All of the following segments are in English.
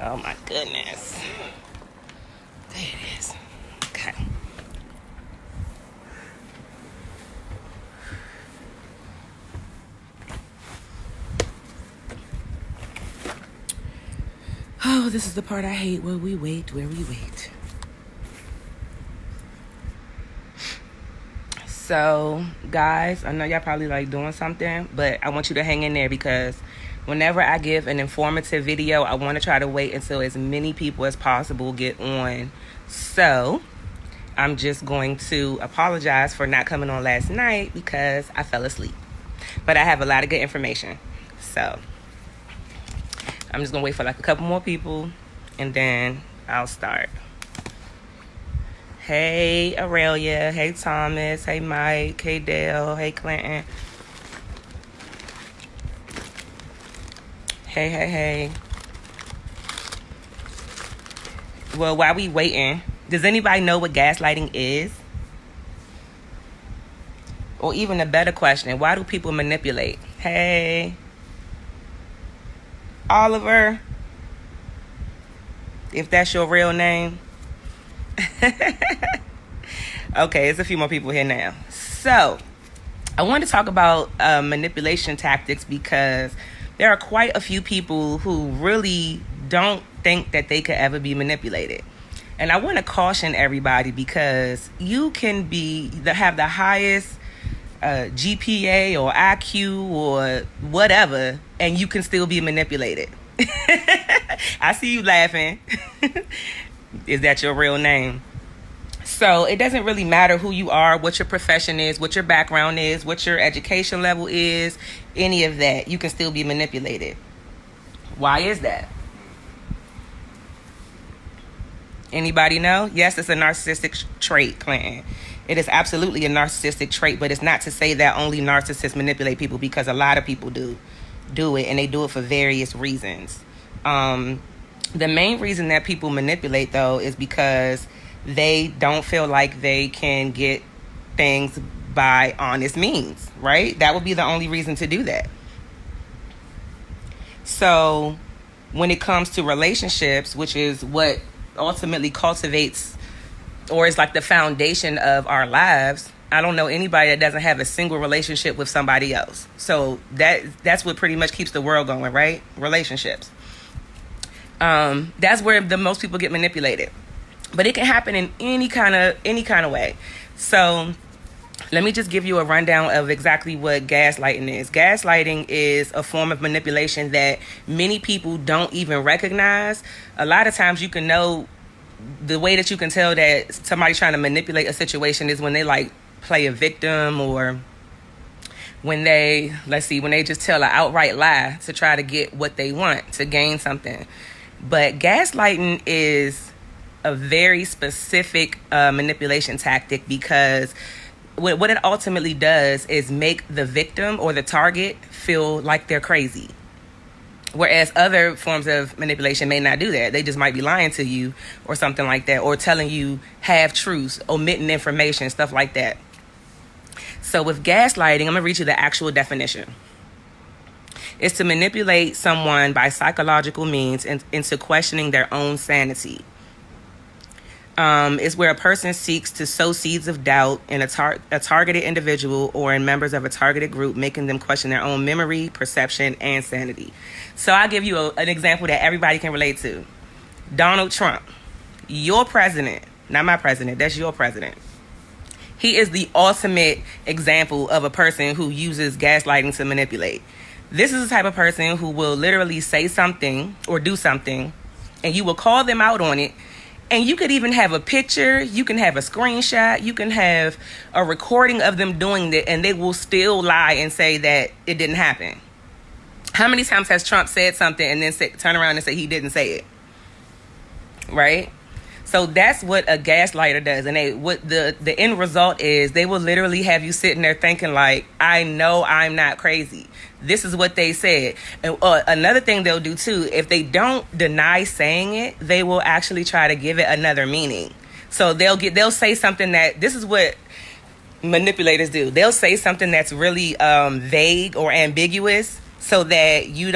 Oh my goodness. There it is. Okay. Oh, this is the part I hate, where we wait. So, guys, I know y'all probably like doing something, but I want you to hang in there because whenever I give an informative video, I want to try to wait until as many people as possible get on. So, I'm just going to apologize for not coming on last night because I fell asleep. But I have a lot of good information. So, I'm just going to wait for like a couple more people and then I'll start. Hey, Aurelia. Hey, Thomas. Hey, Mike. Hey, Dale. Hey, Clinton. Hey. Well, while we waiting, does anybody know what gaslighting is? Or even a better question, why do people manipulate? Hey. Oliver. If that's your real name. Okay, there's a few more people here now. So, I want to talk about manipulation tactics because there are quite a few people who really don't think that they could ever be manipulated. And I want to caution everybody because you can have the highest GPA or IQ or whatever, and you can still be manipulated. I see you laughing. Is that your real name? So it doesn't really matter who you are, what your profession is, what your background is, what your education level is, any of that. You can still be manipulated. Why is that? Anybody know? Yes, it's a narcissistic trait, Clinton. It is absolutely a narcissistic trait, but it's not to say that only narcissists manipulate people, because a lot of people do it, and they do it for various reasons. The main reason that people manipulate, though, is because they don't feel like they can get things by honest means, right? That would be the only reason to do that. So when it comes to relationships, which is what ultimately cultivates or is like the foundation of our lives, I don't know anybody that doesn't have a single relationship with somebody else. So that's what pretty much keeps the world going, right? Relationships. That's where the most people get manipulated. But it can happen in any kind of way. So let me just give you a rundown of exactly what gaslighting is. Gaslighting is a form of manipulation that many people don't even recognize. A lot of times you can know, the way that you can tell that somebody's trying to manipulate a situation is when they like play a victim, or when they just tell an outright lie to try to get what they want, to gain something. But gaslighting is a very specific manipulation tactic, because what it ultimately does is make the victim or the target feel like they're crazy. Whereas other forms of manipulation may not do that. They just might be lying to you or something like that, or telling you half-truths, omitting information, stuff like that. So with gaslighting, I'm going to read you the actual definition. It's to manipulate someone by psychological means into questioning their own sanity. It's where a person seeks to sow seeds of doubt in a targeted individual or in members of a targeted group, making them question their own memory, perception, and sanity. So I'll give you an example that everybody can relate to. Donald Trump, your president, not my president, that's your president. He is the ultimate example of a person who uses gaslighting to manipulate. This is the type of person who will literally say something or do something, and you will call them out on it. And you could even have a picture, you can have a screenshot, you can have a recording of them doing it, and they will still lie and say that it didn't happen. How many times has Trump said something and then turn around and say he didn't say it? Right? So that's what a gaslighter does. And what the end result is, they will literally have you sitting there thinking like, I know I'm not crazy. This is what they said. And another thing they'll do too, if they don't deny saying it, they will actually try to give it another meaning. So they'll say something that, this is what manipulators do. They'll say something that's really vague or ambiguous, so that you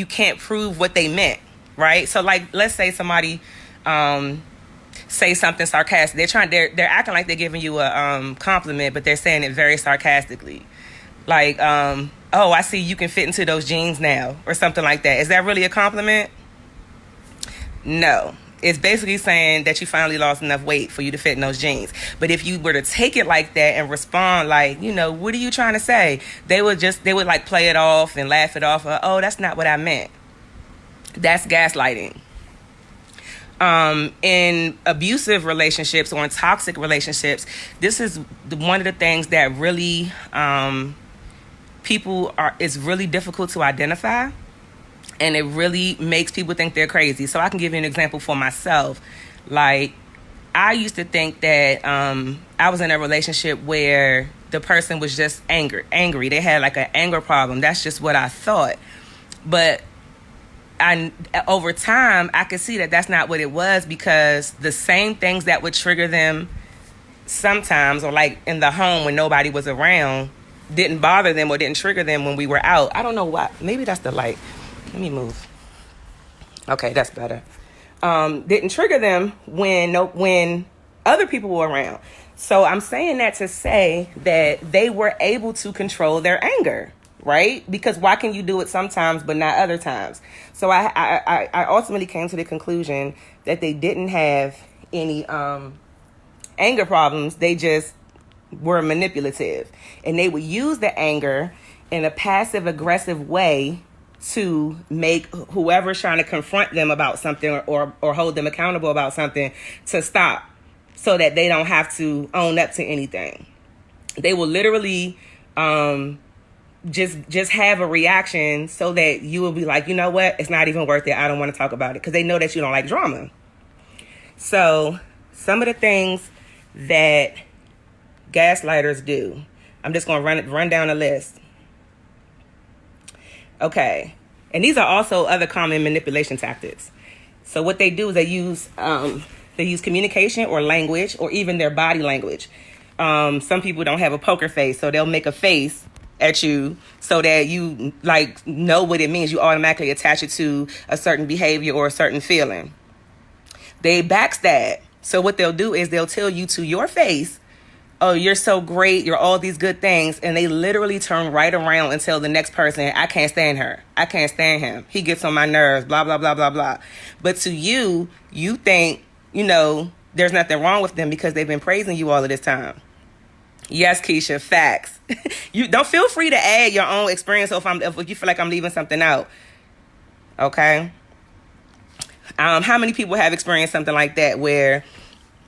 can't prove what they meant. right? So like, let's say somebody say something sarcastic. They're acting like they're giving you a compliment, but they're saying it very sarcastically. Like, oh, I see you can fit into those jeans now, or something like that. Is that really a compliment? No. It's basically saying that you finally lost enough weight for you to fit in those jeans. But if you were to take it like that and respond like, what are you trying to say? They would like play it off and laugh it off. Oh, that's not what I meant. That's gaslighting. In abusive relationships or in toxic relationships, this is one of the things that really it's really difficult to identify, and it really makes people think they're crazy. So I can give you an example for myself. Like, I used to think that I was in a relationship where the person was just angry. They had like an anger problem. That's just what I thought. But over time, I could see that that's not what it was, because the same things that would trigger them sometimes, or like in the home when nobody was around, didn't bother them or didn't trigger them when we were out. I don't know why. Maybe that's the light. Let me move. Okay, that's better. Didn't trigger them when other people were around. So I'm saying that to say that they were able to control their anger, right? Because why can you do it sometimes but not other times? So I ultimately came to the conclusion that they didn't have any anger problems. They just were manipulative, and they would use the anger in a passive aggressive way to make whoever's trying to confront them about something or hold them accountable about something to stop, so that they don't have to own up to anything. They will literally just have a reaction so that you will be like, you know what, it's not even worth it. I don't want to talk about it, because they know that you don't like drama. So some of the things that gaslighters do, I'm just going to run down a list. Okay. And these are also other common manipulation tactics. So what they do is they use communication or language, or even their body language. Some people don't have a poker face, so they'll make a face at you so that you like know what it means. You automatically attach it to a certain behavior or a certain feeling. They backstab. So what they'll do is they'll tell you to your face, oh, you're so great, you're all these good things, and they literally turn right around and tell the next person, I can't stand her, I can't stand him, he gets on my nerves, blah, blah, blah, blah, blah. But to you, you think, there's nothing wrong with them because they've been praising you all of this time. Yes, Keisha, facts. You don't feel free to add your own experience if you feel like I'm leaving something out. Okay? How many people have experienced something like that, where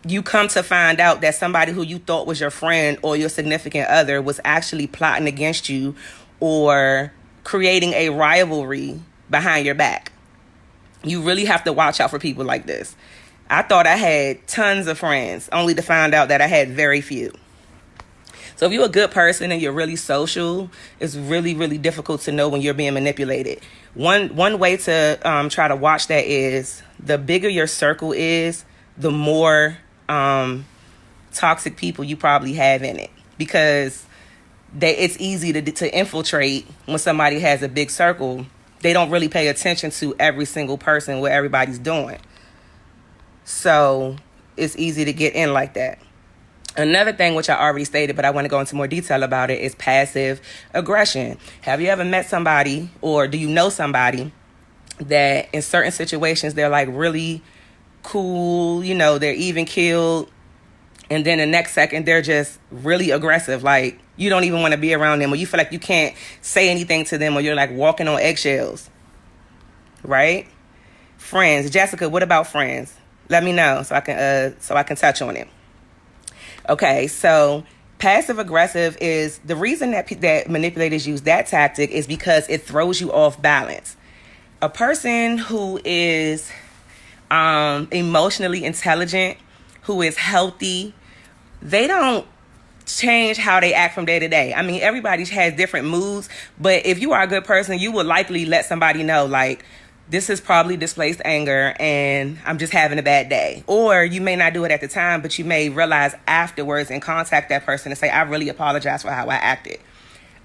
you come to find out that somebody who you thought was your friend or your significant other was actually plotting against you or creating a rivalry behind your back? You really have to watch out for people like this. I thought I had tons of friends, only to find out that I had very few. So if you're a good person and you're really social, it's really, really difficult to know when you're being manipulated. One way to try to watch that is, the bigger your circle is, the more toxic people you probably have in it, because it's easy to infiltrate when somebody has a big circle. They don't really pay attention to every single person, what everybody's doing. So it's easy to get in like that. Another thing, which I already stated, but I want to go into more detail about it, is passive aggression. Have you ever met somebody, or do you know somebody that in certain situations they're like really cool, they're even keeled, and then the next second they're just really aggressive, like you don't even want to be around them, or you feel like you can't say anything to them, or you're like walking on eggshells, right? Friends. Jessica, what about friends? Let me know so I can touch on it. Okay, so passive aggressive is the reason that manipulators use that tactic is because it throws you off balance. A person who is emotionally intelligent, who is healthy, they don't change how they act from day to day. I mean, everybody has different moods, but if you are a good person, you will likely let somebody know, like, this is probably displaced anger and I'm just having a bad day. Or you may not do it at the time, but you may realize afterwards and contact that person and say, I really apologize for how I acted.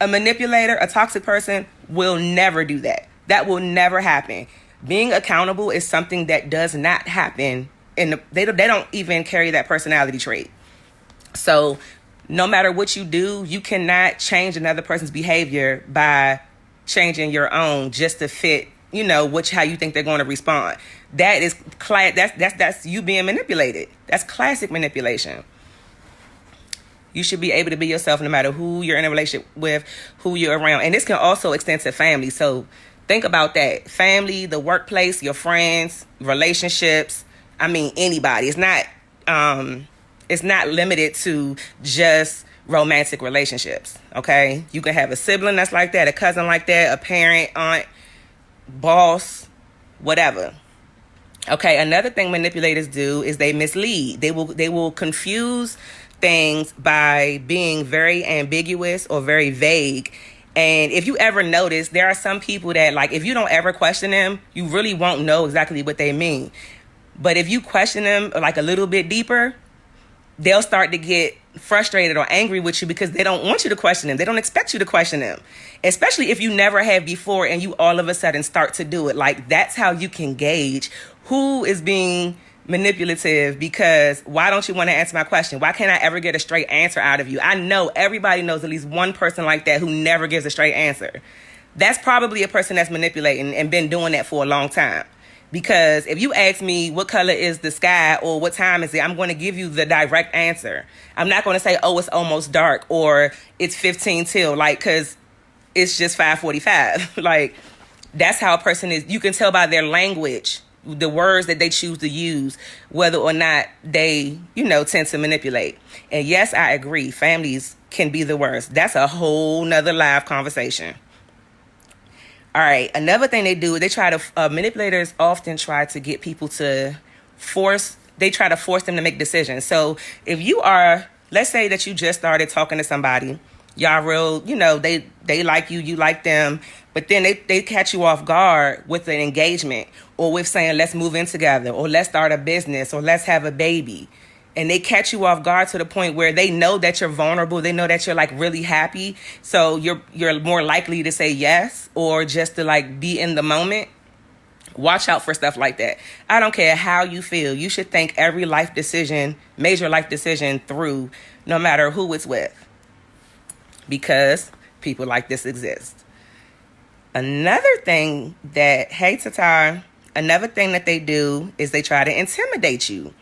A manipulator, a toxic person, will never do that. That will never happen. Being accountable is something that does not happen, and they don't even carry that personality trait. So no matter what you do, you cannot change another person's behavior by changing your own just to fit, how you think they're going to respond. That is that's you being manipulated. That's classic manipulation. You should be able to be yourself no matter who you're in a relationship with, who you're around. And this can also extend to family. So think about that. Family, the workplace, your friends, relationships. I mean, anybody. It's not limited to just romantic relationships, okay? You can have a sibling that's like that, a cousin like that, a parent, aunt, boss, whatever. Okay, another thing manipulators do is they mislead. They will confuse things by being very ambiguous or very vague. And if you ever notice, there are some people that, like, if you don't ever question them, you really won't know exactly what they mean. But if you question them like a little bit deeper, they'll start to get frustrated or angry with you because they don't want you to question them. They don't expect you to question them, especially if you never have before and you all of a sudden start to do it. Like, that's how you can gauge who is being manipulative, because why don't you want to answer my question? Why can't I ever get a straight answer out of you? I know everybody knows at least one person like that who never gives a straight answer. That's probably a person that's manipulating and been doing that for a long time. Because if you ask me what color is the sky or what time is it, I'm going to give you the direct answer. I'm not going to say, oh, it's almost dark or it's 15 till, like, because it's just 5:45. Like, that's how a person is. You can tell by their language, the words that they choose to use, whether or not they, tend to manipulate. And yes, I agree. Families can be the worst. That's a whole nother live conversation. All right. Another thing they do, manipulators often try to get people to force them to make decisions. So if you are, let's say that you just started talking to somebody, y'all real, they like you, you like them, but then they catch you off guard with an engagement or with saying, let's move in together, or let's start a business, or let's have a baby. And they catch you off guard to the point where they know that you're vulnerable. They know that you're like really happy. So you're more likely to say yes, or just to like be in the moment. Watch out for stuff like that. I don't care how you feel. You should think every major life decision through, no matter who it's with, because people like this exist. Another thing that they do is they try to intimidate you.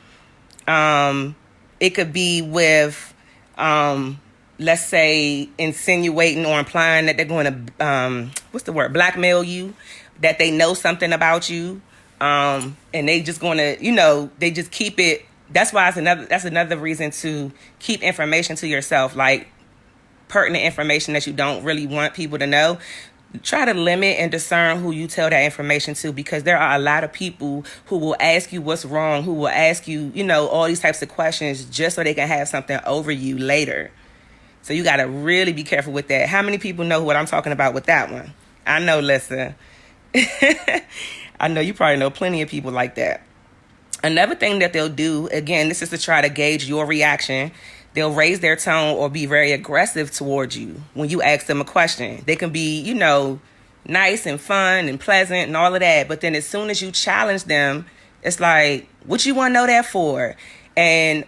It could be with, let's say, insinuating or implying that they're going to, blackmail you, that they know something about you, and they just going to, they just keep it. That's why that's another reason to keep information to yourself, like pertinent information that you don't really want people to know. Try to limit and discern who you tell that information to, because there are a lot of people who will ask you what's wrong, who will ask you, all these types of questions just so they can have something over you later. So you got to really be careful with that. How many people know what I'm talking about with that one? I know, listen. I know you probably know plenty of people like that. Another thing that they'll do, again, this is to try to gauge your reaction. They'll raise their tone or be very aggressive towards you when you ask them a question. They can be, nice and fun and pleasant and all of that. But then as soon as you challenge them, it's like, what you want to know that for?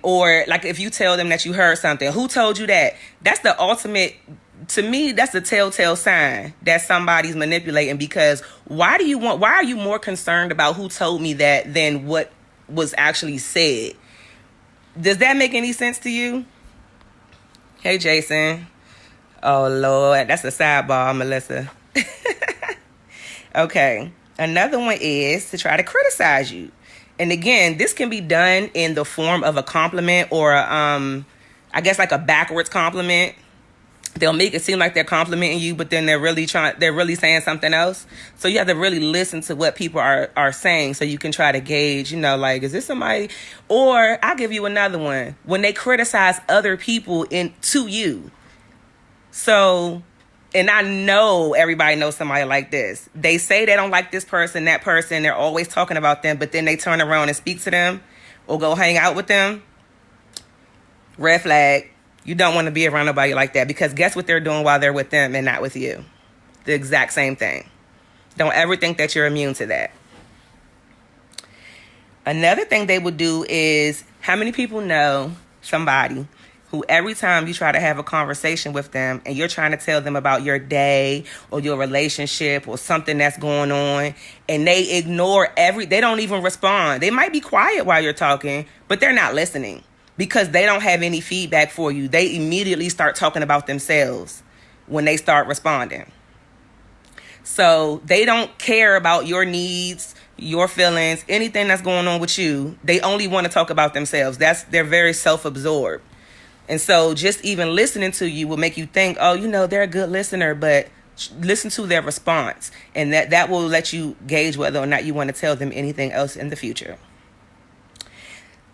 Or like if you tell them that you heard something, who told you that? That's the ultimate, to me, that's the telltale sign that somebody's manipulating, because why are you more concerned about who told me that than what was actually said? Does that make any sense to you? Hey, Jason. Oh, Lord. That's a sidebar, Melissa. Okay. Another one is to try to criticize you. And again, this can be done in the form of a compliment or, I guess, like a backwards compliment. They'll make it seem like they're complimenting you, but then they're really saying something else. So you have to really listen to what people are saying so you can try to gauge, like, is this somebody? Or I'll give you another one. When they criticize other people to you. So, and I know everybody knows somebody like this. They say they don't like this person, that person. They're always talking about them, but then they turn around and speak to them or go hang out with them. Red flag. You don't want to be around nobody like that, because guess what they're doing while they're with them and not with you? The exact same thing. Don't ever think that you're immune to that. Another thing they would do is, how many people know somebody who every time you try to have a conversation with them and you're trying to tell them about your day or your relationship or something that's going on, and they ignore they don't even respond. They might be quiet while you're talking, but they're not listening because they don't have any feedback for you. They immediately start talking about themselves when they start responding. So they don't care about your needs, your feelings, anything that's going on with you. They only want to talk about themselves. They're very self-absorbed. And so just even listening to you will make you think, oh, they're a good listener, but listen to their response. And that will let you gauge whether or not you want to tell them anything else in the future.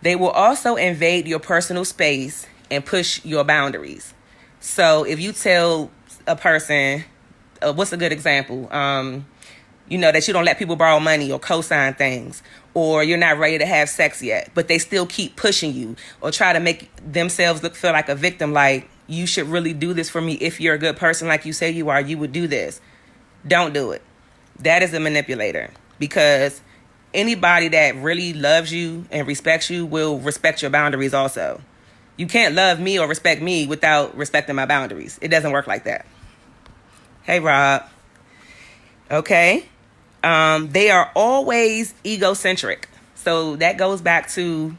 They will also invade your personal space and push your boundaries. So if you tell a person, what's a good example? That you don't let people borrow money or co-sign things, or you're not ready to have sex yet, but they still keep pushing you or try to make themselves feel like a victim, like you should really do this for me. If you're a good person like you say you are, you would do this. Don't do it. That is a manipulator, because anybody that really loves you and respects you will respect your boundaries also. You can't love me or respect me without respecting my boundaries. It doesn't work like that. Hey, Rob. Okay. They are always egocentric. So that goes back to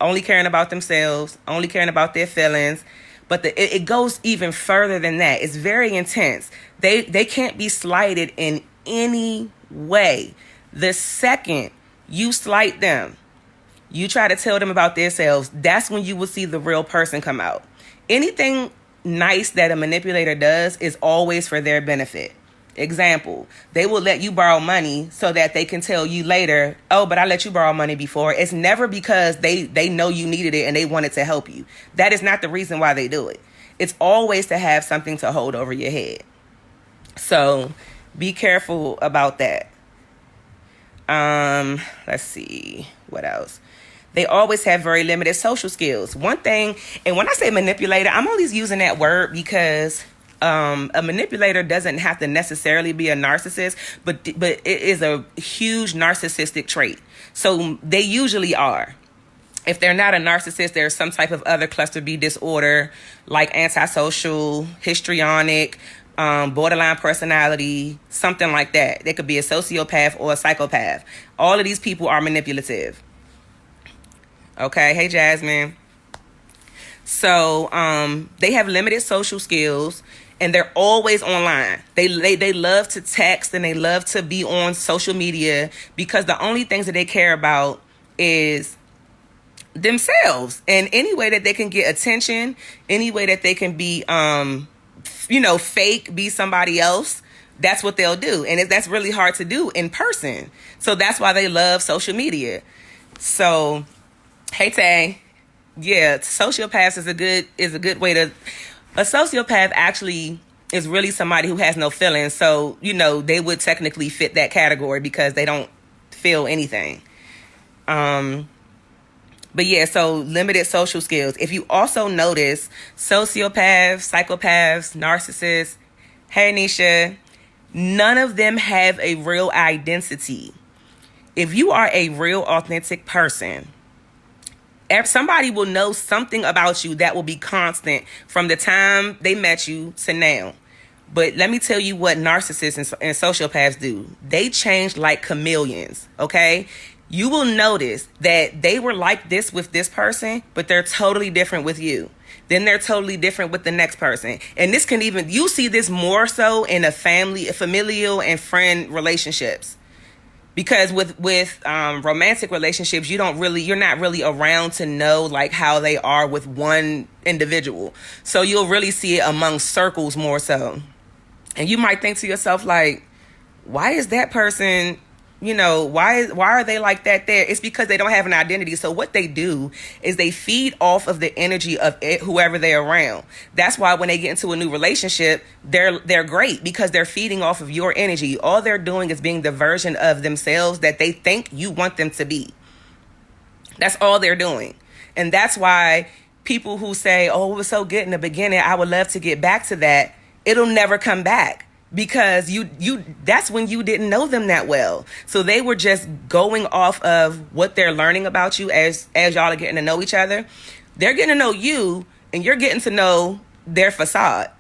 only caring about themselves, only caring about their feelings. But it goes even further than that. It's very intense. They can't be slighted in any way. The second you slight them, you try to tell them about themselves, that's when you will see the real person come out. Anything nice that a manipulator does is always for their benefit. Example, they will let you borrow money so that they can tell you later, oh, but I let you borrow money before. It's never because they know you needed it and they wanted to help you. That is not the reason why they do it. It's always to have something to hold over your head. So be careful about that. Let's see, what else? They always have very limited social skills. One thing, and when I say manipulator, I'm only using that word because a manipulator doesn't have to necessarily be a narcissist, but it is a huge narcissistic trait. So they usually are. If they're not a narcissist, there's some type of other cluster B disorder like antisocial, histrionic, borderline personality, something like that. They could be a sociopath or a psychopath. All of these people are manipulative. Okay, hey Jasmine. So they have limited social skills. And they're always online. They love to text and they love to be on social media because the only things that they care about is themselves. And any way that they can get attention, any way that they can be, fake, be somebody else, that's what they'll do. And that's really hard to do in person. So that's why they love social media. So, hey Tay, yeah, sociopaths is a good way to. A sociopath actually is really somebody who has no feelings. So, they would technically fit that category because they don't feel anything. But yeah, so limited social skills. If you also notice sociopaths, psychopaths, narcissists, hey Nisha, none of them have a real identity. If you are a real authentic person, somebody will know something about you that will be constant from the time they met you to now. But let me tell you what narcissists and sociopaths do. They change like chameleons, okay? You will notice that they were like this with this person, but they're totally different with you. Then they're totally different with the next person. And this can you see this more so in familial and friend relationships. Because with romantic relationships, you're not really around to know like how they are with one individual. So you'll really see it among circles more so. And you might think to yourself like, why is that person, why are they like that there? It's because they don't have an identity. So what they do is they feed off of the energy of whoever they're around. That's why when they get into a new relationship, they're great because they're feeding off of your energy. All they're doing is being the version of themselves that they think you want them to be. That's all they're doing. And that's why people who say, oh, it was so good in the beginning, I would love to get back to that, it'll never come back. because that's when you didn't know them that well. So they were just going off of what they're learning about you as y'all are getting to know each other. They're getting to know you, and you're getting to know their facade,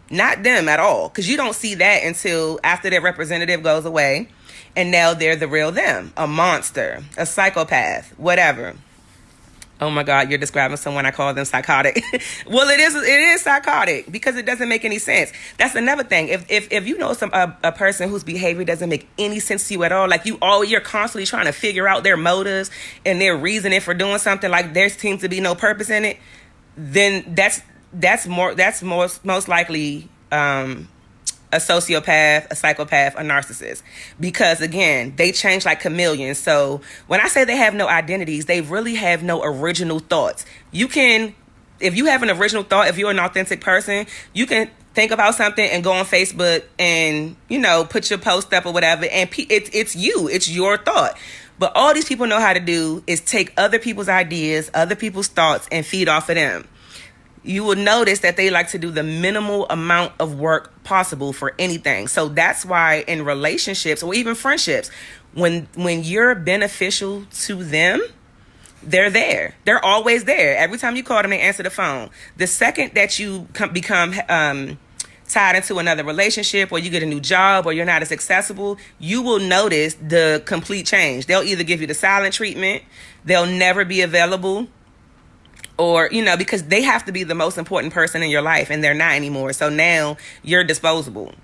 not them at all, because you don't see that until after their representative goes away, and now they're the real them, a monster, a psychopath, whatever. Oh my God, you're describing someone. I call them psychotic. Well, it is psychotic because it doesn't make any sense. That's another thing. If you know a person whose behavior doesn't make any sense to you at all, like you're constantly trying to figure out their motives and their reasoning for doing something, like there seems to be no purpose in it, then that's most likely a sociopath, a psychopath, a narcissist. Because again, they change like chameleons. So when I say they have no identities, they really have no original thoughts. If you have an original thought, if you're an authentic person, you can think about something and go on Facebook and, put your post up or whatever. And it's your thought. But all these people know how to do is take other people's ideas, other people's thoughts, and feed off of them. You will notice that they like to do the minimal amount of work possible for anything. So that's why in relationships or even friendships, when you're beneficial to them, they're there. They're always there. Every time you call them, they answer the phone. The second that you become tied into another relationship, or you get a new job, or you're not as accessible, you will notice the complete change. They'll either give you the silent treatment, they'll never be available, or, because they have to be the most important person in your life and they're not anymore. So now you're disposable.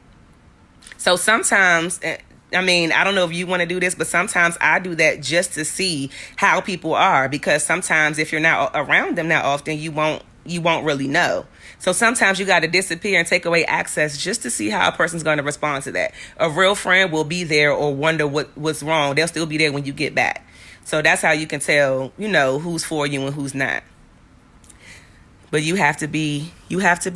So sometimes, I don't know if you want to do this, but sometimes I do that just to see how people are, because sometimes if you're not around them that often, you won't really know. So sometimes you got to disappear and take away access just to see how a person's going to respond to that. A real friend will be there or wonder what's wrong. They'll still be there when you get back. So that's how you can tell, who's for you and who's not. But you have to be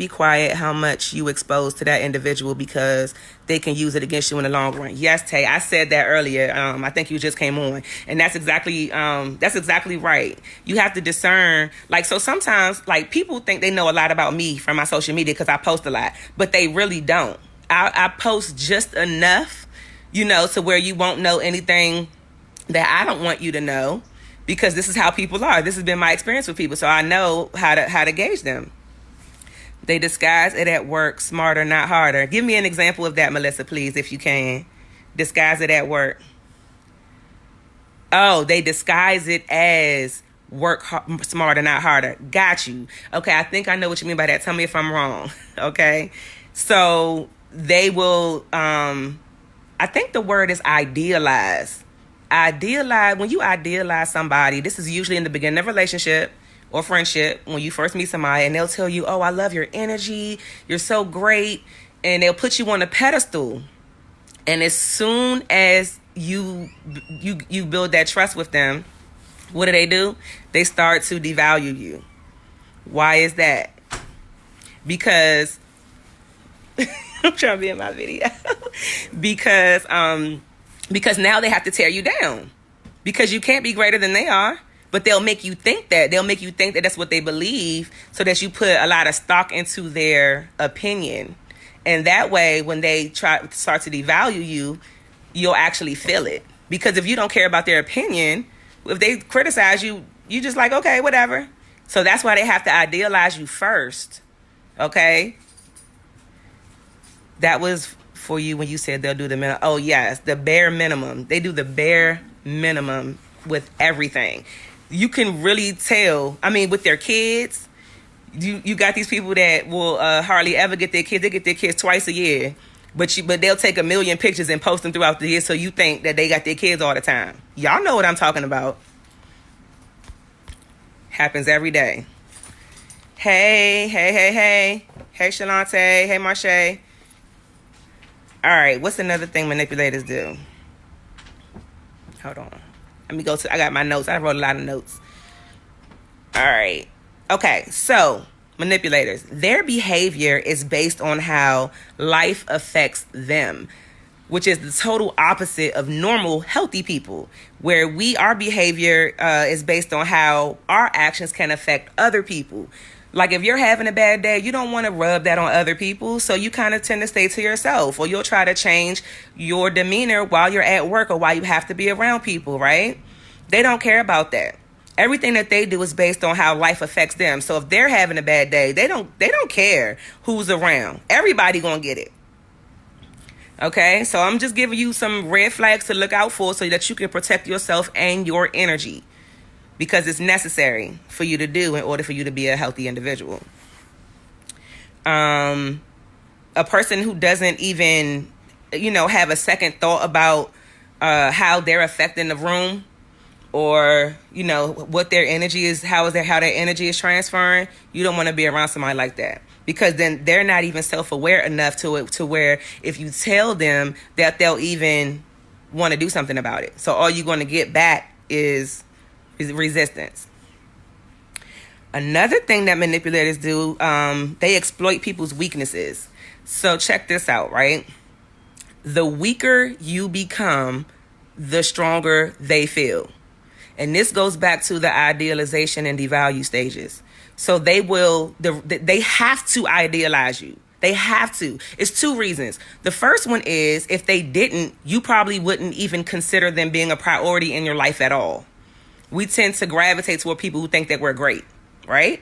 quiet how much you expose to that individual, because they can use it against you in the long run. Yes, Tay, I said that earlier. I think you just came on, and that's exactly right. You have to discern. So sometimes, people think they know a lot about me from my social media because I post a lot, but they really don't. I post just enough, to where you won't know anything that I don't want you to know. Because this is how people are. This has been my experience with people, so I know how to gauge them. They disguise it at work, smarter, not harder. Give me an example of that, Melissa, please, if you can. Disguise it at work. Oh, they disguise it as work smarter, not harder. Got you. Okay, I think I know what you mean by that. Tell me if I'm wrong. Okay, so they will. I think the word is idealize. When you idealize somebody, this is usually in the beginning of a relationship or friendship, when you first meet somebody, and they'll tell you, oh, I love your energy, you're so great, and they'll put you on a pedestal. And as soon as you build that trust with them, what do? They start to devalue you. Why is that? Because I'm trying to be in my video. Because now they have to tear you down, because you can't be greater than they are, but they'll make you think that. They'll make you think that that's what they believe, so that you put a lot of stock into their opinion. And that way, when they start to devalue you, you'll actually feel it. Because if you don't care about their opinion, if they criticize you, you just like, okay, whatever. So that's why they have to idealize you first. Okay? That was for you when you said they'll do the minimum. Oh, yes, the bare minimum. They do the bare minimum with everything. You can really tell. With their kids, you got these people that will hardly ever get their kids. They get their kids twice a year, but they'll take 1 million pictures and post them throughout the year, so you think that they got their kids all the time. Y'all know what I'm talking about. Happens every day. Hey, Shalante. Hey, Marche. All right, what's another thing manipulators do? Hold on. Let me go I got my notes. I wrote a lot of notes. All right. Okay, so manipulators, their behavior is based on how life affects them, which is the total opposite of normal, healthy people, where our behavior is based on how our actions can affect other people. Like if you're having a bad day, you don't want to rub that on other people. So you kind of tend to stay to yourself, or you'll try to change your demeanor while you're at work or while you have to be around people, right? They don't care about that. Everything that they do is based on how life affects them. So if they're having a bad day, they don't care who's around. Everybody gonna get it. Okay, so I'm just giving you some red flags to look out for so that you can protect yourself and your energy, because it's necessary for you to do in order for you to be a healthy individual. A person who doesn't even, have a second thought about how they're affecting the room, or what their energy is, how their energy is transferring. You don't want to be around somebody like that, because then they're not even self-aware enough to where if you tell them that, they'll even want to do something about it. So all you're going to get back is resistance. Another thing that manipulators do, they exploit people's weaknesses. So check this out, right? The weaker you become, the stronger they feel. And this goes back to the idealization and devalue stages. So they have to idealize you. They have to. It's two reasons. The first one is, if they didn't, you probably wouldn't even consider them being a priority in your life at all. We tend to gravitate toward people who think that we're great, right?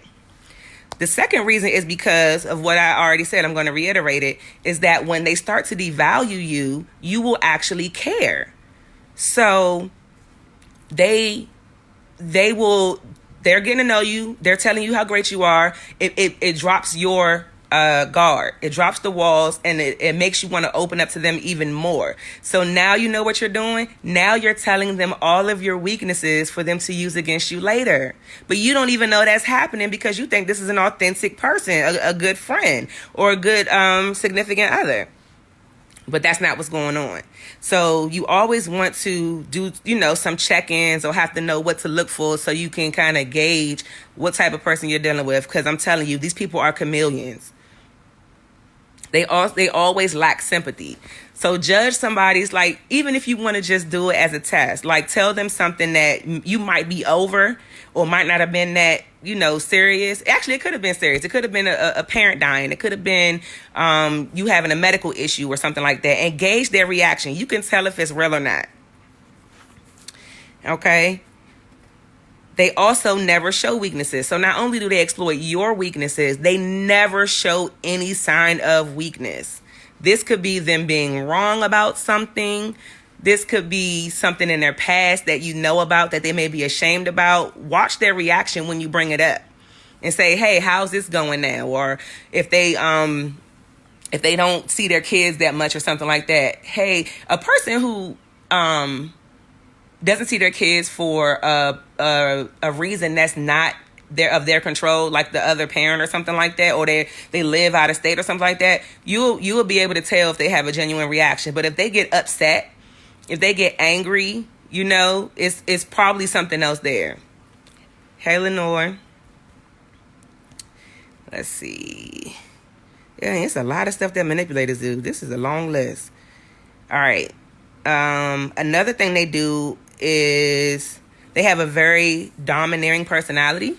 The second reason is because of what I already said. I'm going to reiterate it, is that when they start to devalue you, you will actually care. So they're getting to know you. They're telling you how great you are. It drops your guard. It drops the walls, and it makes you want to open up to them even more. So now you know what you're doing. Now you're telling them all of your weaknesses for them to use against you later. But you don't even know that's happening, because you think this is an authentic person, a good friend, or a good significant other. But that's not what's going on. So you always want to do, some check-ins, or have to know what to look for, so you can kind of gauge what type of person you're dealing with. Because I'm telling you, these people are chameleons. They always lack sympathy. So judge somebody's, like, even if you want to just do it as a test, like tell them something that you might be over, or might not have been that, serious. Actually, it could have been serious. It could have been a parent dying. It could have been you having a medical issue or something like that. And gauge their reaction. You can tell if it's real or not. Okay? They also never show weaknesses. So not only do they exploit your weaknesses, they never show any sign of weakness. This could be them being wrong about something. This could be something in their past that you know about that they may be ashamed about. Watch their reaction when you bring it up and say, hey, how's this going now? Or if they don't see their kids that much or something like that. Hey, a person who doesn't see their kids for a reason that's not of their control, like the other parent or something like that, or they live out of state or something like that, you will be able to tell if they have a genuine reaction. But if they get upset, if they get angry, it's probably something else there. Hey, Lenore. Let's see. Yeah, it's a lot of stuff that manipulators do. This is a long list. All right. Another thing they do is they have a very domineering personality,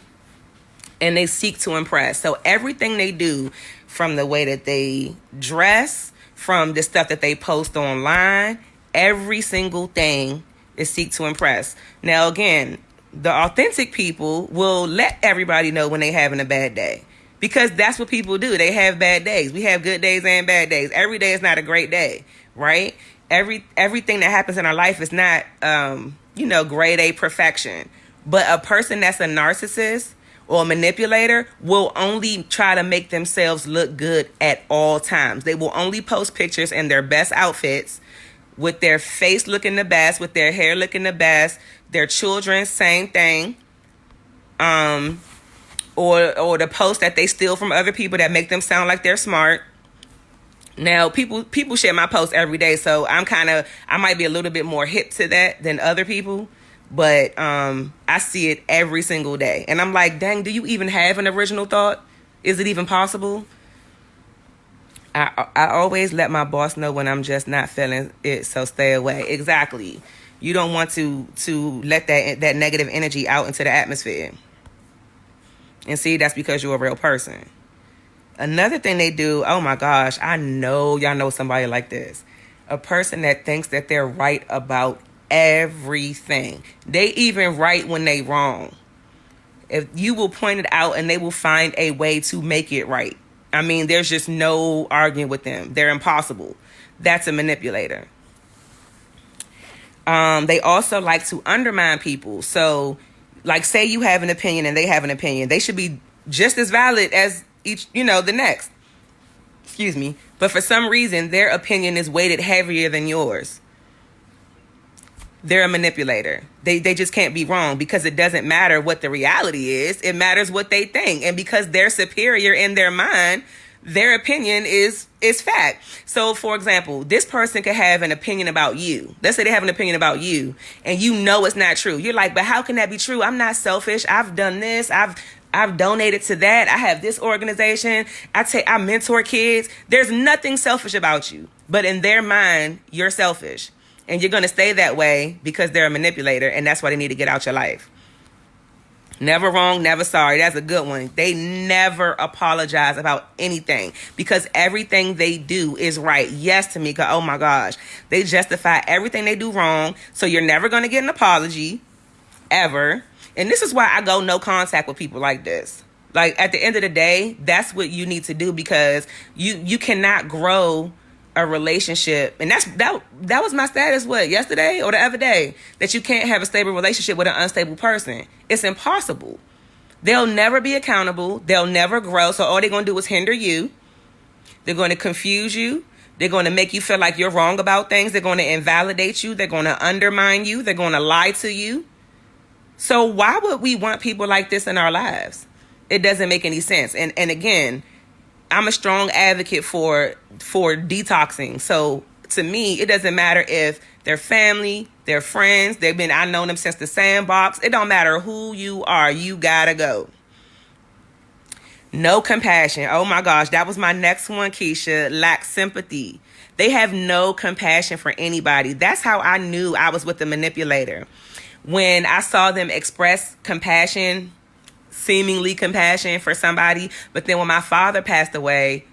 and they seek to impress. So everything they do, from the way that they dress, from the stuff that they post online, every single thing is seek to impress. Now, again, the authentic people will let everybody know when they're having a bad day, because that's what people do. They have bad days. We have good days and bad days. Every day is not a great day, right? Everything that happens in our life is not, grade A perfection. But a person that's a narcissist or a manipulator will only try to make themselves look good at all times. They will only post pictures in their best outfits, with their face looking the best, with their hair looking the best, their children, same thing. Or the posts that they steal from other people that make them sound like they're smart. Now, people share my posts every day, so I might be a little bit more hip to that than other people. But I see it every single day. And I'm like, dang, do you even have an original thought? Is it even possible? I always let my boss know when I'm just not feeling it, so stay away. Exactly. You don't want to let that negative energy out into the atmosphere. And see, that's because you're a real person. Another thing they do, oh my gosh, I know y'all know somebody like this. A person that thinks that they're right about everything. They even right when they wrong. If you will point it out and they will find a way to make it right. I mean, there's just no arguing with them. They're impossible. That's a manipulator. They also like to undermine people. So, like, say you have an opinion and they have an opinion. They should be just as valid as each, the next. Excuse me. But for some reason, their opinion is weighted heavier than yours. They're a manipulator. They just can't be wrong because it doesn't matter what the reality is. It matters what they think. And because they're superior in their mind, their opinion is fact. So, for example, this person could have an opinion about you. Let's say they have an opinion about you and you know it's not true. You're like, but how can that be true? I'm not selfish. I've done this. I've donated to that. I have this organization. I mentor kids. There's nothing selfish about you. But in their mind, you're selfish. And you're going to stay that way because they're a manipulator. And that's why they need to get out your life. Never wrong, never sorry. That's a good one. They never apologize about anything because everything they do is right. Yes, Tamika. Oh my gosh. They justify everything they do wrong. So you're never going to get an apology ever. And this is why I go no contact with people like this. Like, at the end of the day, that's what you need to do because you cannot grow a relationship. And that was my status, yesterday or the other day, that you can't have a stable relationship with an unstable person. It's impossible. They'll never be accountable. They'll never grow. So all they're going to do is hinder you. They're going to confuse you. They're going to make you feel like you're wrong about things. They're going to invalidate you. They're going to undermine you. They're going to lie to you. So why would we want people like this in our lives? It doesn't make any sense. And again, I'm a strong advocate for detoxing. So to me, it doesn't matter if they're family, they're friends, I've known them since the sandbox. It don't matter who you are, you gotta go. No compassion. Oh my gosh, that was my next one, Keisha. Lack sympathy. They have no compassion for anybody. That's how I knew I was with the manipulator. When I saw them express compassion, seemingly compassion for somebody, but then when my father passed away,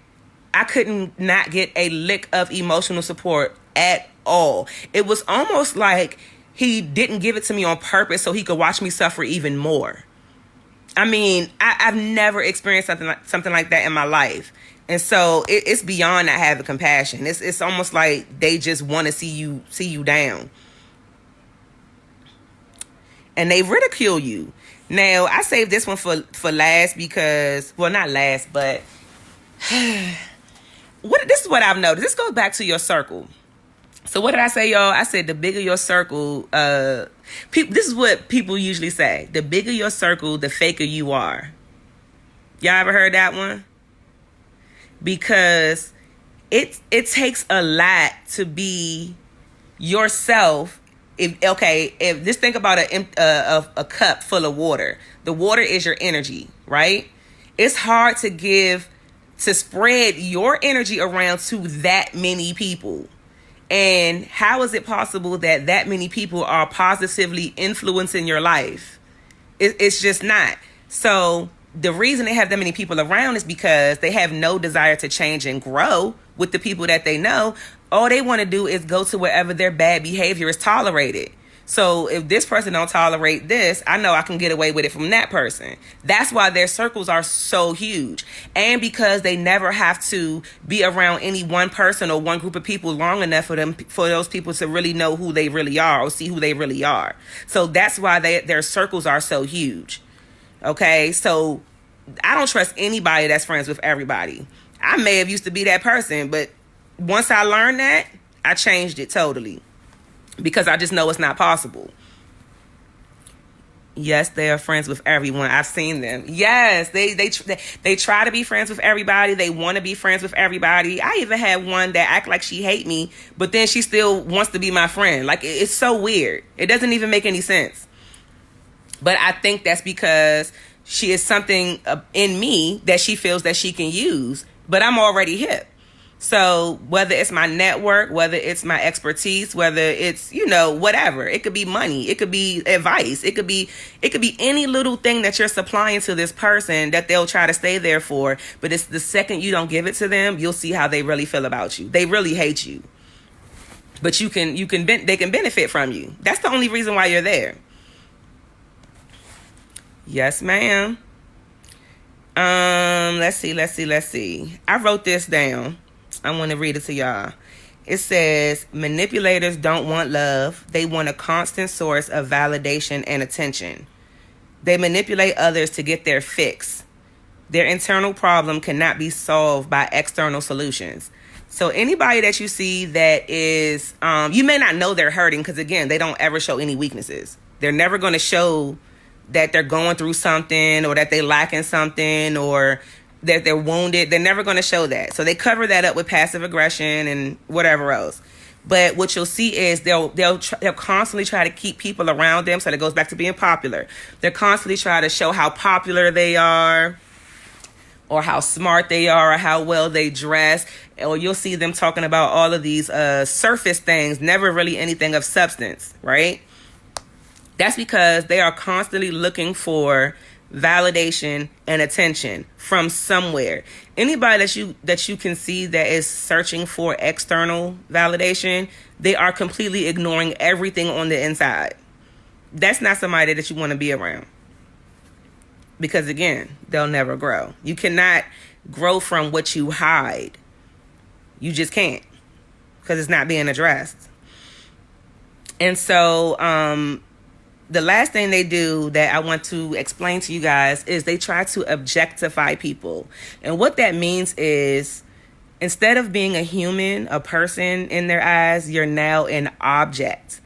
I couldn't not get a lick of emotional support at all. It was almost like he didn't give it to me on purpose so he could watch me suffer even more. I mean, I've never experienced something like that in my life. And so it's beyond not having compassion. It's almost like they just want to see you down. And they ridicule you. Now, I saved this one for last because, well, not last, but this is what I've noticed. This goes back to your circle. So what did I say, y'all? I said the bigger your circle, this is what people usually say. The bigger your circle, the faker you are. Y'all ever heard that one? Because it takes a lot to be yourself. If just think about a cup full of water. The water is your energy, right? It's hard to spread your energy around to that many people. And how is it possible that many people are positively influencing your life? It's just not. So the reason they have that many people around is because they have no desire to change and grow with the people that they know. All they want to do is go to wherever their bad behavior is tolerated. So if this person don't tolerate this, I know I can get away with it from that person. That's why their circles are so huge. And because they never have to be around any one person or one group of people long enough for those people to really know who they really are or see who they really are. So that's why their circles are so huge. Okay, so I don't trust anybody that's friends with everybody. I may have used to be that person, but once I learned that, I changed it totally because I just know it's not possible. Yes, they are friends with everyone. I've seen them. Yes, they try to be friends with everybody. They want to be friends with everybody. I even had one that act like she hate me, but then she still wants to be my friend. Like, it's so weird. It doesn't even make any sense. But I think that's because she is something in me that she feels that she can use. But I'm already hip. So whether it's my network, whether it's my expertise, whether it's, whatever, it could be money, it could be advice, it could be any little thing that you're supplying to this person that they'll try to stay there for. But it's the second you don't give it to them, you'll see how they really feel about you. They really hate you. But they can benefit from you. That's the only reason why you're there. Yes, ma'am. Let's see. I wrote this down. I want to read it to y'all. It says, manipulators don't want love. They want a constant source of validation and attention. They manipulate others to get their fix. Their internal problem cannot be solved by external solutions. So anybody that you see that is, you may not know they're hurting because, again, they don't ever show any weaknesses. They're never going to show that they're going through something or that they lacking something or that they're wounded. They're never going to show that. So they cover that up with passive aggression and whatever else. But what you'll see is they'll constantly try to keep people around them. So that goes back to being popular. They're constantly trying to show how popular they are or how smart they are or how well they dress. Or you'll see them talking about all of these surface things, never really anything of substance, right? That's because they are constantly looking for validation and attention from somewhere. Anybody that you can see that is searching for external validation, they are completely ignoring everything on the inside. That's not somebody that you want to be around. Because again, they'll never grow. You cannot grow from what you hide. You just can't. Because it's not being addressed. And so, the last thing they do that I want to explain to you guys is they try to objectify people. And what that means is instead of being a human, a person in their eyes, you're now an object.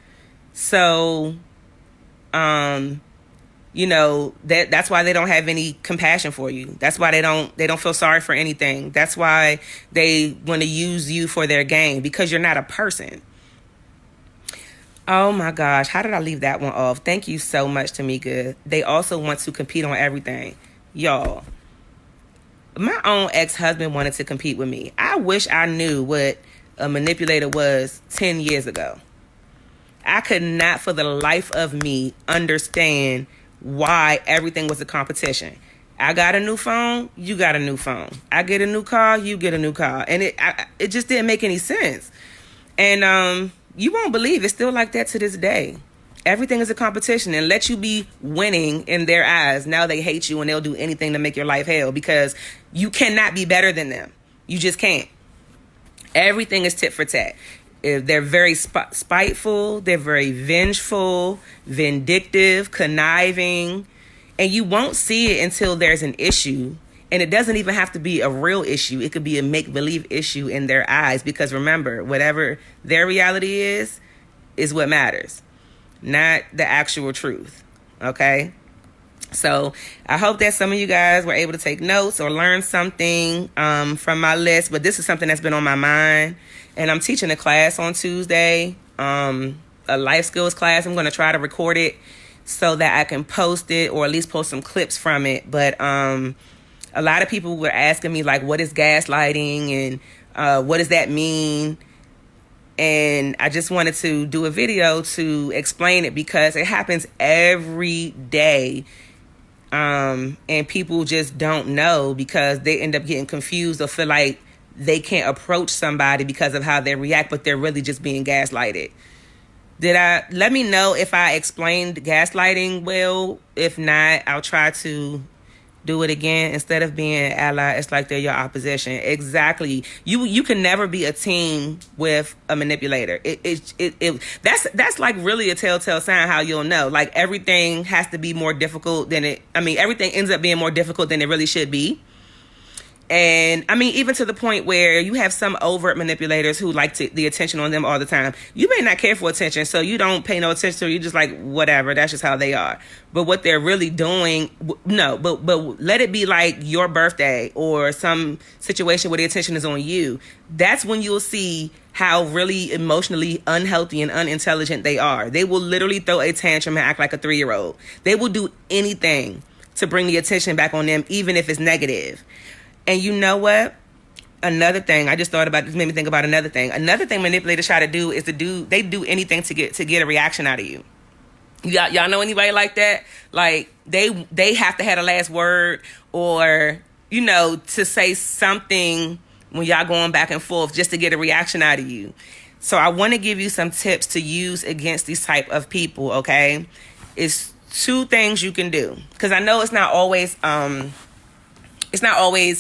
So, that's why they don't have any compassion for you. That's why they don't feel sorry for anything. That's why they want to use you for their gain, because you're not a person. Oh my gosh, how did I leave that one off? Thank you so much, Tamika. They also want to compete on everything. Y'all, my own ex-husband wanted to compete with me. I wish I knew what a manipulator was 10 years ago. I could not for the life of me understand why everything was a competition. I got a new phone, you got a new phone. I get a new car, you get a new car. And it just didn't make any sense. And you won't believe it's still like that to this day. Everything is a competition, and let you be winning in their eyes. Now they hate you and they'll do anything to make your life hell because you cannot be better than them. You just can't. Everything is tit for tat. They're very spiteful. They're very vengeful, vindictive, conniving, and you won't see it until there's an issue. And it doesn't even have to be a real issue. It could be a make-believe issue in their eyes. Because remember, whatever their reality is what matters, not the actual truth. Okay? So I hope that some of you guys were able to take notes or learn something from my list. But this is something that's been on my mind. And I'm teaching a class on Tuesday, a life skills class. I'm going to try to record it so that I can post it or at least post some clips from it. But a lot of people were asking me, like, what is gaslighting and what does that mean? And I just wanted to do a video to explain it because it happens every day. And people just don't know because they end up getting confused or feel like they can't approach somebody because of how they react, but they're really just being gaslighted. Let me know if I explained gaslighting well. If not, I'll try to do it again. Instead of being an ally, it's like they're your opposition. Exactly. You can never be a team with a manipulator. That's like really a telltale sign how you'll know. Like everything has to be more difficult than everything ends up being more difficult than it really should be. And even to the point where you have some overt manipulators who like the attention on them all the time. You may not care for attention, so you don't pay no attention to it. You just like, whatever, that's just how they are. But what they're really doing, but let it be like your birthday or some situation where the attention is on you. That's when you'll see how really emotionally unhealthy and unintelligent they are. They will literally throw a tantrum and act like a 3-year-old. They will do anything to bring the attention back on them, even if it's negative. And you know what? Another thing I just thought about, this made me think about another thing. Another thing manipulators try to do is they do anything to get a reaction out of you. Y'all know anybody like that? Like they have to have the last word, or to say something when y'all going back and forth just to get a reaction out of you. So I want to give you some tips to use against these type of people. Okay, it's 2 things you can do, because I know it's not always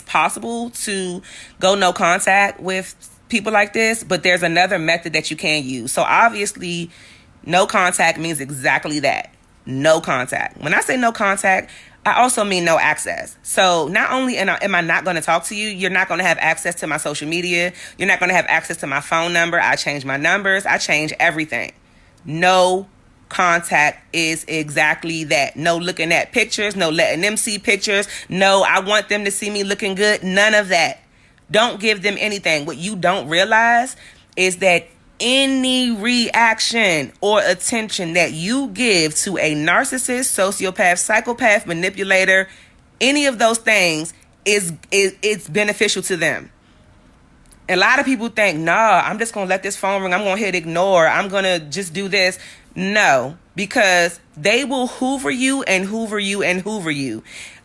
possible to go no contact with people like this, but there's another method that you can use. So obviously, no contact means exactly that. No contact. When I say no contact, I also mean no access. So not only am I not going to talk to you, you're not going to have access to my social media. You're not going to have access to my phone number. I change my numbers. I change everything. No contact is exactly that. No looking at pictures. No letting them see pictures. No, I want them to see me looking good. None of that. Don't give them anything. What you don't realize is that any reaction or attention that you give to a narcissist, sociopath, psychopath, manipulator, any of those things it's beneficial to them. A lot of people think, nah, I'm just gonna let this phone ring, I'm gonna hit ignore, I'm gonna just do this. No, because they will hoover you and hoover you and hoover you.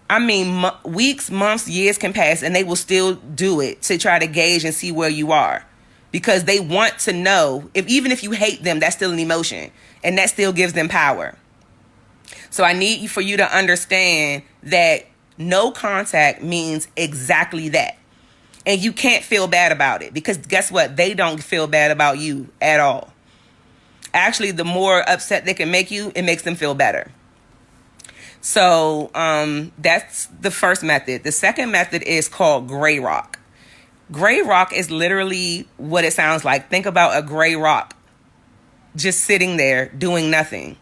I mean, weeks, months, years can pass and they will still do it to try to gauge and see where you are. Because they want to know, even if you hate them, that's still an emotion. And that still gives them power. So I need for you to understand that no contact means exactly that. And you can't feel bad about it. Because guess what? They don't feel bad about you at all. Actually, the more upset they can make you, it makes them feel better. So that's the first method. The second method is called gray rock. Gray rock is literally what it sounds like. Think about a gray rock just sitting there doing nothing.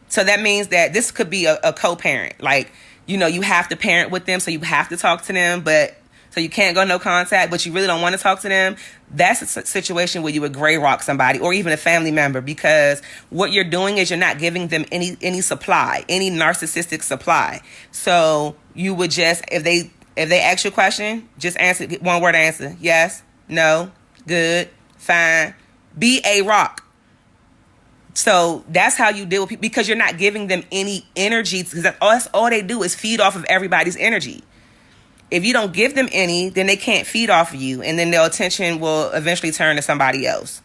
So that means that this could be a co-parent. Like, you have to parent with them, so you have to talk to them, but so you can't go no contact, but you really don't want to talk to them. That's a situation where you would gray rock somebody or even a family member, because what you're doing is you're not giving them any supply, any narcissistic supply. So you would just, if they ask you a question, just answer, one word answer. Yes, no, good, fine. Be a rock. So that's how you deal with people, because you're not giving them any energy, because that's all they do is feed off of everybody's energy. If you don't give them any, then they can't feed off of you, and then their attention will eventually turn to somebody else.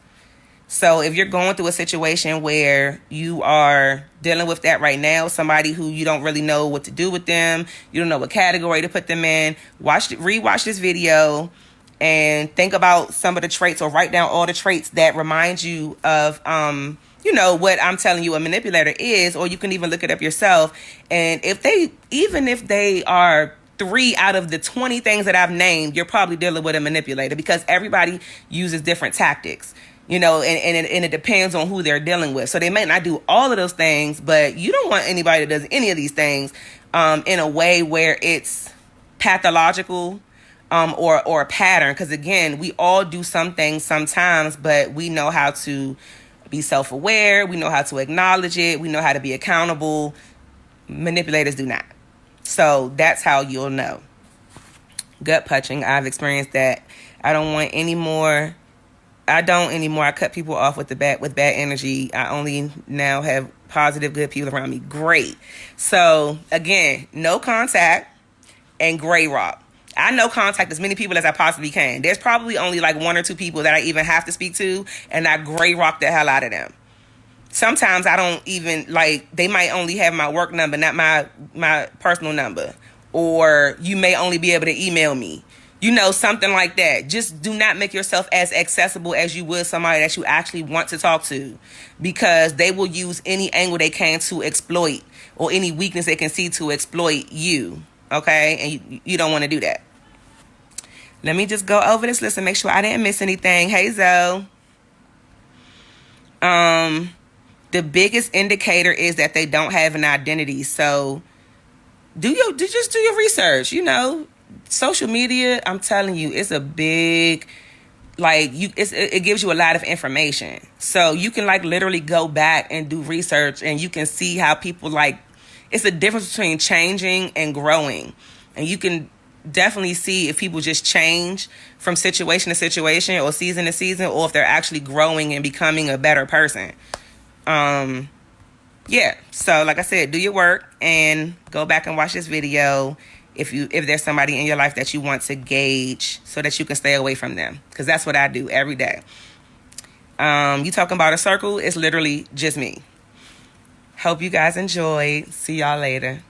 So if you're going through a situation where you are dealing with that right now, somebody who you don't really know what to do with them, you don't know what category to put them in, rewatch this video and think about some of the traits, or write down all the traits that remind you of, what I'm telling you a manipulator is, or you can even look it up yourself. And even if they are 3 out of the 20 things that I've named, you're probably dealing with a manipulator, because everybody uses different tactics. And it depends on who they're dealing with. So they may not do all of those things, but you don't want anybody that does any of these things in a way where it's pathological or a pattern. Because again, we all do some things sometimes, but we know how to be self-aware. We know how to acknowledge it. We know how to be accountable. Manipulators do not. So that's how you'll know. Gut punching. I've experienced that. I don't anymore. I cut people off with bad energy. I only now have positive, good people around me. Great. So again, no contact and gray rock. I no contact as many people as I possibly can. There's probably only like 1 or 2 people that I even have to speak to, and I gray rock the hell out of them. Sometimes I don't even, they might only have my work number, not my personal number. Or you may only be able to email me. Something like that. Just do not make yourself as accessible as you would somebody that you actually want to talk to, because they will use any angle they can to exploit, or any weakness they can see to exploit you. Okay? And you don't want to do that. Let me just go over this list and make sure I didn't miss anything. Hey, Zoe. The biggest indicator is that they don't have an identity. So just do your research. Social media, I'm telling you, it's a big, it gives you a lot of information. So you can literally go back and do research, and you can see how people it's a difference between changing and growing. And you can definitely see if people just change from situation to situation or season to season, or if they're actually growing and becoming a better person. Yeah, so like I said, do your work and go back and watch this video if there's somebody in your life that you want to gauge so that you can stay away from them, because that's what I do every day. You talking about a circle, it's literally just me. Hope you guys enjoyed. See y'all later.